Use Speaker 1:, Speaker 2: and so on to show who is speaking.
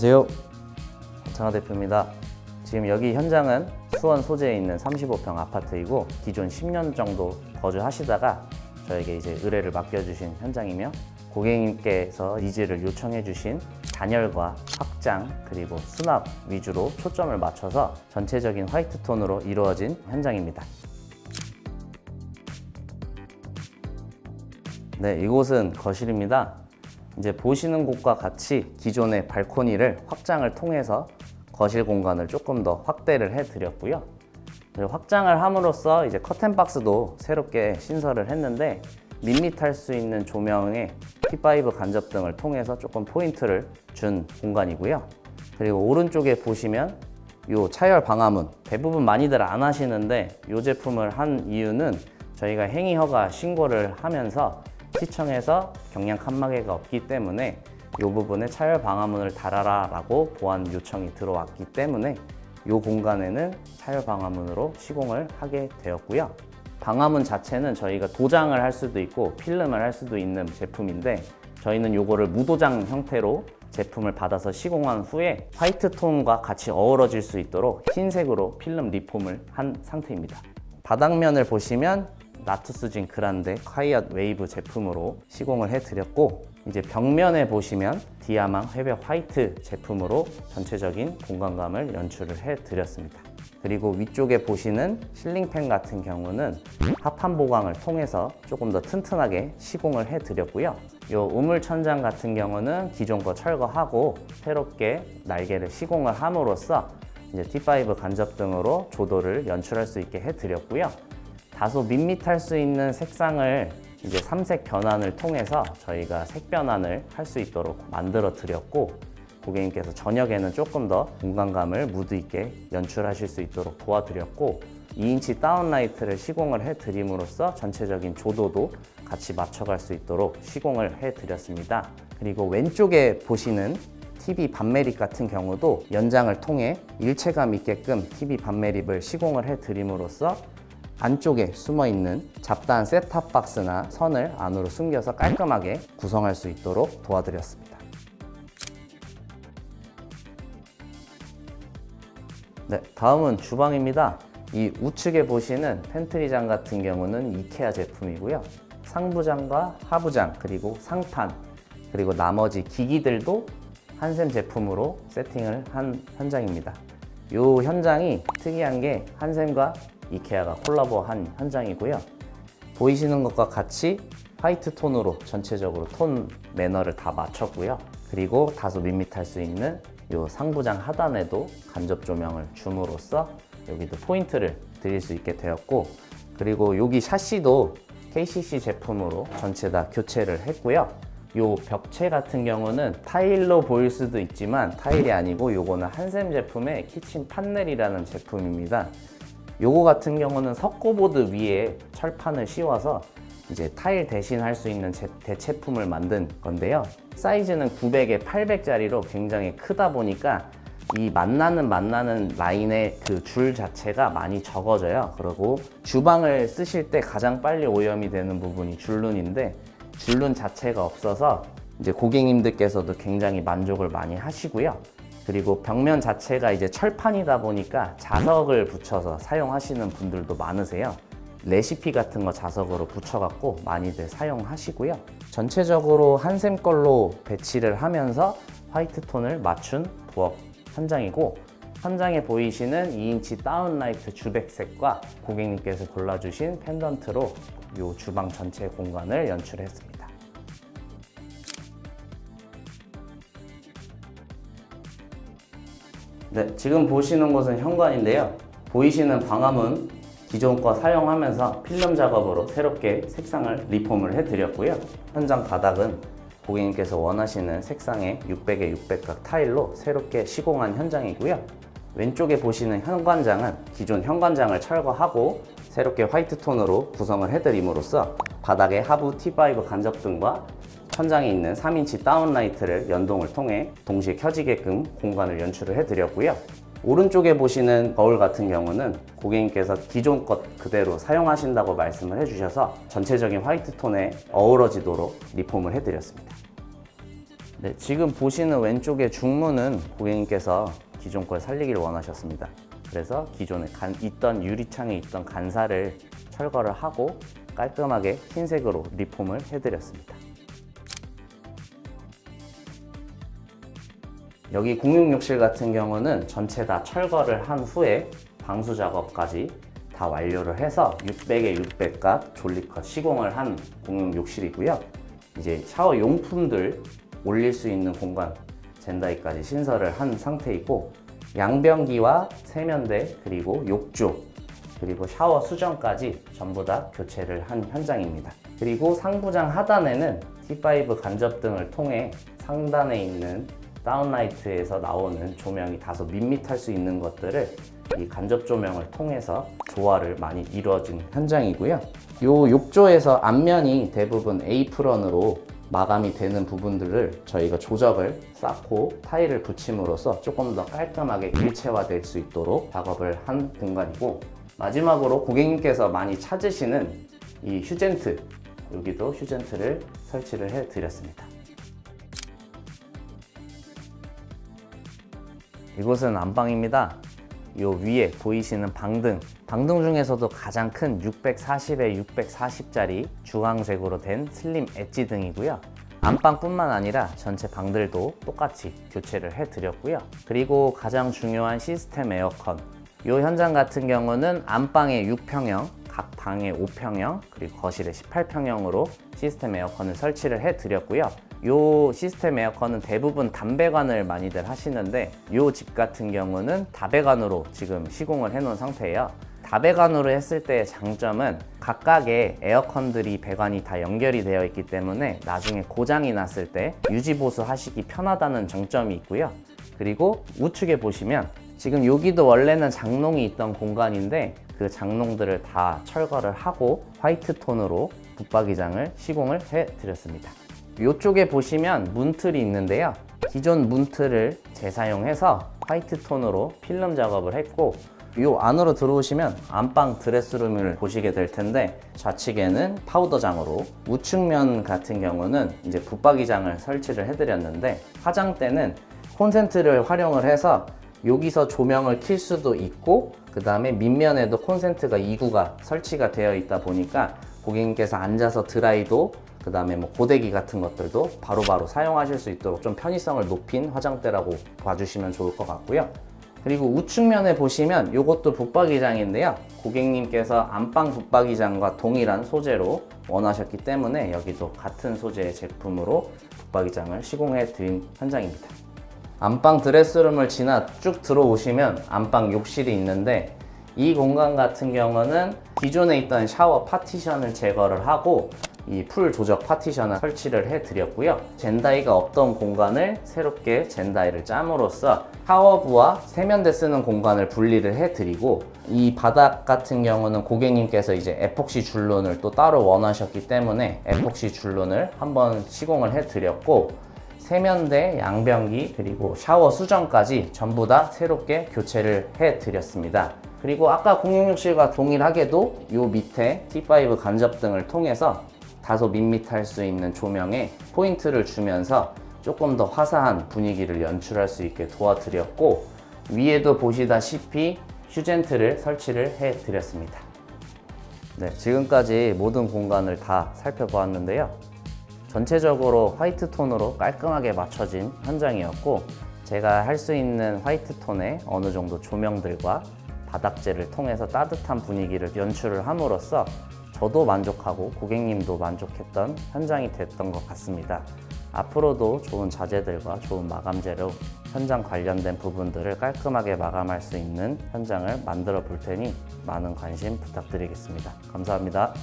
Speaker 1: 안녕하세요, 장하 대표입니다. 지금 여기 현장은 수원 소재에 있는 35평 아파트이고 기존 10년 정도 거주하시다가 저에게 이제 의뢰를 맡겨주신 현장이며 고객님께서 니즈를 요청해 주신 단열과 확장 그리고 수납 위주로 초점을 맞춰서 전체적인 화이트 톤으로 이루어진 현장입니다. 네, 이곳은 거실입니다. 이제 보시는 곳과 같이 기존의 발코니를 확장을 통해서 거실 공간을 조금 더 확대를 해드렸고요. 확장을 함으로써 이제 커튼박스도 새롭게 신설을 했는데 밋밋할 수 있는 조명에 T5 간접 등을 통해서 조금 포인트를 준 공간이고요. 그리고 오른쪽에 보시면 이 차열 방화문, 대부분 많이들 안 하시는데 이 제품을 한 이유는 저희가 행위허가 신고를 하면서 시청에서 경량 칸막이가 없기 때문에 이 부분에 차열 방화문을 달아라 라고 보안 요청이 들어왔기 때문에 이 공간에는 차열 방화문으로 시공을 하게 되었고요. 방화문 자체는 저희가 도장을 할 수도 있고 필름을 할 수도 있는 제품인데 저희는 이거를 무도장 형태로 제품을 받아서 시공한 후에 화이트 톤과 같이 어우러질 수 있도록 흰색으로 필름 리폼을 한 상태입니다. 바닥면을 보시면 나투스진 그란데 콰이엇 웨이브 제품으로 시공을 해드렸고, 이제 벽면에 보시면 디아망 회벽 화이트 제품으로 전체적인 공간감을 연출을 해드렸습니다. 그리고 위쪽에 보시는 실링팬 같은 경우는 합판 보강을 통해서 조금 더 튼튼하게 시공을 해드렸고요. 이 우물 천장 같은 경우는 기존 거 철거하고 새롭게 날개를 시공을 함으로써 이제 T5 간접 등으로 조도를 연출할 수 있게 해드렸고요. 다소 밋밋할 수 있는 색상을 이제 삼색 변환을 통해서 저희가 색 변환을 할 수 있도록 만들어 드렸고, 고객님께서 저녁에는 조금 더 공간감을 무드 있게 연출하실 수 있도록 도와드렸고, 2인치 다운라이트를 시공을 해드림으로써 전체적인 조도도 같이 맞춰갈 수 있도록 시공을 해드렸습니다. 그리고 왼쪽에 보시는 TV 반매립 같은 경우도 연장을 통해 일체감 있게끔 TV 반매립을 시공을 해드림으로써 안쪽에 숨어있는 잡다한 셋탑박스나 선을 안으로 숨겨서 깔끔하게 구성할 수 있도록 도와드렸습니다. 네, 다음은 주방입니다. 이 우측에 보시는 팬트리장 같은 경우는 이케아 제품이고요. 상부장과 하부장 그리고 상판 그리고 나머지 기기들도 한샘 제품으로 세팅을 한 현장입니다. 이 현장이 특이한 게 한샘과 이케아가 콜라보한 현장이고요. 보이시는 것과 같이 화이트 톤으로 전체적으로 톤 매너를 다 맞췄고요. 그리고 다소 밋밋할 수 있는 이 상부장 하단에도 간접 조명을 줌으로써 여기도 포인트를 드릴 수 있게 되었고, 그리고 여기 샤시도 KCC 제품으로 전체 다 교체를 했고요. 이 벽체 같은 경우는 타일로 보일 수도 있지만 타일이 아니고 요거는 한샘 제품의 키친 판넬이라는 제품입니다. 요거 같은 경우는 석고보드 위에 철판을 씌워서 이제 타일 대신 할 수 있는 대체품을 만든 건데요. 사이즈는 900에 800짜리로 굉장히 크다 보니까 이 만나는 라인의 그 줄 자체가 많이 적어져요. 그리고 주방을 쓰실 때 가장 빨리 오염이 되는 부분이 줄눈인데 줄눈 자체가 없어서 이제 고객님들께서도 굉장히 만족을 많이 하시고요. 그리고 벽면 자체가 이제 철판이다 보니까 자석을 붙여서 사용하시는 분들도 많으세요. 레시피 같은 거 자석으로 붙여갖고 많이들 사용하시고요. 전체적으로 한샘 걸로 배치를 하면서 화이트 톤을 맞춘 부엌 현장이고, 현장에 보이시는 2인치 다운라이트 주백색과 고객님께서 골라주신 펜던트로 이 주방 전체 공간을 연출했습니다. 네, 지금 보시는 곳은 현관인데요. 보이시는 방화문 기존 거 사용하면서 필름 작업으로 새롭게 색상을 리폼을 해드렸고요. 현장 바닥은 고객님께서 원하시는 색상의 600에 600각 타일로 새롭게 시공한 현장이고요. 왼쪽에 보시는 현관장은 기존 현관장을 철거하고 새롭게 화이트 톤으로 구성을 해드림으로써 바닥에 하부 T5 간접 등과 천장에 있는 3인치 다운라이트를 연동을 통해 동시에 켜지게끔 공간을 연출을 해드렸고요. 오른쪽에 보시는 거울 같은 경우는 고객님께서 기존 것 그대로 사용하신다고 말씀을 해주셔서 전체적인 화이트 톤에 어우러지도록 리폼을 해드렸습니다. 네, 지금 보시는 왼쪽의 중문은 고객님께서 기존 걸 살리기를 원하셨습니다. 그래서 기존에 있던 유리창에 있던 간사를 철거를 하고 깔끔하게 흰색으로 리폼을 해드렸습니다. 여기 공용욕실 같은 경우는 전체 다 철거를 한 후에 방수 작업까지 다 완료를 해서 600에 600각 졸리컷 시공을 한 공용욕실이고요. 이제 샤워 용품들 올릴 수 있는 공간 젠다이까지 신설을 한 상태이고, 양변기와 세면대 그리고 욕조 그리고 샤워 수전까지 전부 다 교체를 한 현장입니다. 그리고 상부장 하단에는 T5 간접등을 통해 상단에 있는 다운라이트에서 나오는 조명이 다소 밋밋할 수 있는 것들을 이 간접 조명을 통해서 조화를 많이 이루어진 현장이고요. 요 욕조에서 앞면이 대부분 에이프런으로 마감이 되는 부분들을 저희가 조적을 쌓고 타일을 붙임으로써 조금 더 깔끔하게 일체화될 수 있도록 작업을 한 공간이고, 마지막으로 고객님께서 많이 찾으시는 이 휴젠트, 여기도 휴젠트를 설치를 해 드렸습니다. 이곳은 안방입니다. 요 위에 보이시는 방등 중에서도 가장 큰 640에 640짜리 주황색으로 된 슬림 엣지 등이고요. 안방뿐만 아니라 전체 방들도 똑같이 교체를 해드렸고요. 그리고 가장 중요한 시스템 에어컨, 요 현장 같은 경우는 안방에 6평형, 각 방에 5평형, 그리고 거실에 18평형으로 시스템 에어컨을 설치를 해드렸고요. 요 시스템 에어컨은 대부분 단배관을 많이들 하시는데, 요 집 같은 경우는 다배관으로 지금 시공을 해 놓은 상태예요. 다배관으로 했을 때의 장점은 각각의 에어컨들이 배관이 다 연결이 되어 있기 때문에 나중에 고장이 났을 때 유지보수 하시기 편하다는 장점이 있고요. 그리고 우측에 보시면 지금 여기도 원래는 장롱이 있던 공간인데 그 장롱들을 다 철거를 하고 화이트 톤으로 붙박이장을 시공을 해 드렸습니다. 이쪽에 보시면 문틀이 있는데요. 기존 문틀을 재사용해서 화이트 톤으로 필름 작업을 했고, 이 안으로 들어오시면 안방 드레스룸을 보시게 될 텐데, 좌측에는 파우더장으로, 우측면 같은 경우는 이제 붙박이장을 설치를 해드렸는데, 화장대는 콘센트를 활용을 해서 여기서 조명을 킬 수도 있고, 그 다음에 밑면에도 콘센트가 2구가 설치가 되어 있다 보니까 고객님께서 앉아서 드라이도, 그 다음에 뭐 고데기 같은 것들도 바로바로 사용하실 수 있도록 좀 편의성을 높인 화장대라고 봐주시면 좋을 것 같고요. 그리고 우측면에 보시면 이것도 붙박이장인데요. 고객님께서 안방 붙박이장과 동일한 소재로 원하셨기 때문에 여기도 같은 소재의 제품으로 붙박이장을 시공해 드린 현장입니다. 안방 드레스룸을 지나 쭉 들어오시면 안방 욕실이 있는데, 이 공간 같은 경우는 기존에 있던 샤워 파티션을 제거를 하고 이 풀 조적 파티션을 설치를 해 드렸고요. 젠다이가 없던 공간을 새롭게 젠다이를 짬으로써 샤워부와 세면대 쓰는 공간을 분리를 해 드리고, 이 바닥 같은 경우는 고객님께서 이제 에폭시 줄눈을 또 따로 원하셨기 때문에 에폭시 줄눈을 한번 시공을 해 드렸고, 세면대, 양변기, 그리고 샤워 수전까지 전부 다 새롭게 교체를 해 드렸습니다. 그리고 아까 공용욕실과 동일하게도 이 밑에 T5 간접등을 통해서 다소 밋밋할 수 있는 조명에 포인트를 주면서 조금 더 화사한 분위기를 연출할 수 있게 도와드렸고, 위에도 보시다시피 휴젠트를 설치를 해 드렸습니다. 네, 지금까지 모든 공간을 다 살펴보았는데요. 전체적으로 화이트 톤으로 깔끔하게 맞춰진 현장이었고, 제가 할 수 있는 화이트 톤의 어느 정도 조명들과 바닥재를 통해서 따뜻한 분위기를 연출을 함으로써 저도 만족하고 고객님도 만족했던 현장이 됐던 것 같습니다. 앞으로도 좋은 자재들과 좋은 마감재로 현장 관련된 부분들을 깔끔하게 마감할 수 있는 현장을 만들어 볼 테니 많은 관심 부탁드리겠습니다. 감사합니다.